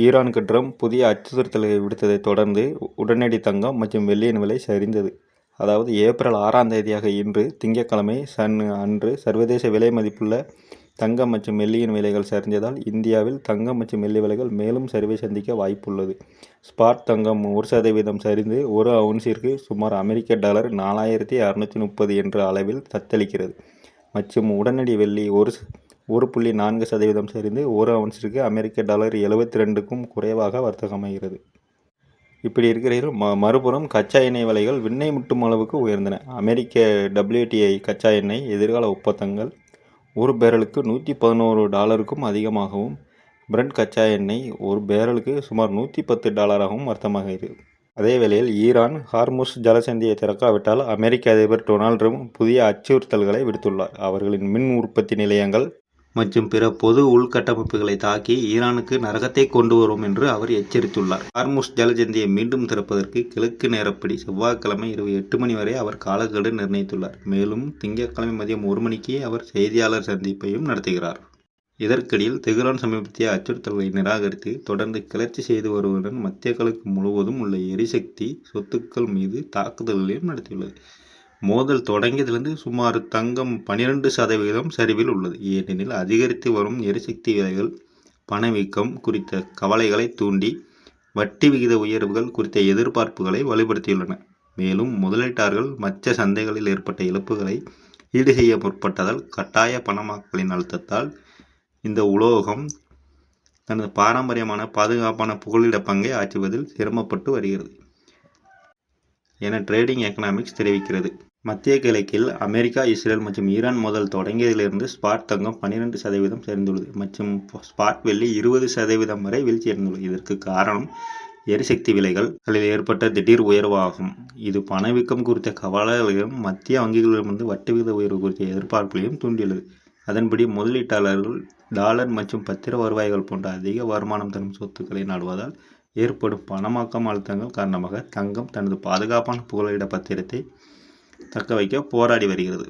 ஈரானுக்கு ட்ரம்ப் புதிய அச்சுறுத்தல்களை விடுத்ததைத் தொடர்ந்து உடனடி தங்கம் மற்றும் வெள்ளியின் விலை சரிந்தது. அதாவது ஏப்ரல் 6ஆம் தேதியாக இன்று திங்கட்கிழமை அன்று சர்வதேச விலை மதிப்புள்ள தங்கம் மற்றும் வெள்ளியின் விலைகள் சரிந்ததால் இந்தியாவில் தங்கம் மற்றும் வெள்ளி விலைகள் மேலும் சரிவை சந்திக்க வாய்ப்புள்ளது. ஸ்பாட் தங்கம் 1% சரிந்து ஒரு அவுன்சிற்கு சுமார் அமெரிக்க டாலர் 4630 என்ற அளவில் தத்தளிக்கிறது. மற்றும் உடனடி வெள்ளி 1.4% சரிந்து ஒரு அவுன்சிற்கு அமெரிக்க டாலர் 72க்கும் குறைவாக வர்த்தகமாகிறது. இப்படி இருக்கிற மறுபுறம் கச்சா எண்ணெய் விலைகள் விண்ணை முட்டும் அளவுக்கு உயர்ந்தன. அமெரிக்க WTI கச்சா எண்ணெய் எதிர்கால ஒப்பந்தங்கள் ஒரு பேரலுக்கு $111க்கும் அதிகமாகவும், பிரெண்ட் கச்சா எண்ணெய் ஒரு பேரலுக்கு சுமார் $110 வர்த்தகமாகிறது. அதே வேளையில் ஈரான் ஹார்முஸ் ஜலசந்தியை திறக்காவிட்டால் அமெரிக்க அதிபர் டொனால்ட் ட்ரம்ப் புதிய அச்சுறுத்தல்களை விடுத்துள்ளார். அவர்களின் மின் உற்பத்தி நிலையங்கள் மற்றும் பிற பொது உள்கட்டமைப்புகளை தாக்கி ஈரானுக்கு நரகத்தை கொண்டு வரும் என்று அவர் எச்சரித்துள்ளார். ஹார்முஸ் ஜலசந்தியை மீண்டும் திறப்பதற்கு கிழக்கு நேரப்படி செவ்வாய்க்கிழமை இரவு 8 மணி வரை அவர் காலக்கெடு நிர்ணயித்துள்ளார். மேலும் திங்கட்கிழமை மதியம் 1 மணிக்கு அவர் செய்தியாளர் சந்திப்பையும் நடத்துகிறார். இதற்கிடையில் தெஹ்ரான் சமீபத்திய அச்சுறுத்தல்களை நிராகரித்து தொடர்ந்து கிளர்ச்சி செய்து வருவதுடன் மத்திய கிழக்கு முழுவதும் உள்ள எரிசக்தி சொத்துக்கள் மீது தாக்குதல்களையும் நடத்தியுள்ளது. மோதல் தொடங்கியதிலிருந்து சுமார் தங்கம் 12% சரிவில் உள்ளது. ஏனெனில் அதிகரித்து வரும் எரிசக்தி விலைகள் பணவீக்கம் குறித்த கவலைகளை தூண்டி வட்டி விகித உயர்வுகள் குறித்த எதிர்பார்ப்புகளை வலுப்படுத்தியுள்ளன. மேலும் முதலீட்டாளர்கள் மற்ற சந்தைகளில் ஏற்பட்ட இழப்புகளை ஈடு செய்ய முற்பட்டதால் கட்டாய பணமாக்கலின் அழுத்தத்தால் இந்த உலோகம் தனது பாரம்பரியமான பாதுகாப்பான புகலிட பங்கை ஆற்றுவதில் சிரமப்பட்டு வருகிறது என ட்ரேடிங் எக்கனாமிக்ஸ் தெரிவிக்கிறது. மத்திய கிழக்கில் அமெரிக்கா, இஸ்ரேல் மற்றும் ஈரான் மோதல் தொடங்கியதிலிருந்து ஸ்பாட் தங்கம் 12% சரிந்துள்ளது மற்றும் ஸ்பாட் வெள்ளி 20% வரை வீழ்ச்சியடைந்துள்ளது. இதற்கு காரணம் எரிசக்தி விலைகளில் ஏற்பட்ட திடீர் உயர்வு ஆகும். இது பணவீக்கம் குறித்த கவலைகளையும் மத்திய வங்கிகளிடமிருந்து வட்டி விகித உயர்வு குறித்த எதிர்பார்ப்புகளையும் தூண்டியுள்ளது. அதன்படி முதலீட்டாளர்கள் டாலர் மற்றும் பத்திர வருவாய்கள் போன்ற அதிக வருமானம் தரும் சொத்துக்களை நாடுவதால் ஏற்படும் பணமாக்கம் அழுத்தங்கள் காரணமாக தங்கம் தனது பாதுகாப்பான புகலிட பத்திரத்தை தக்க வைக்க போராடி வருகிறது.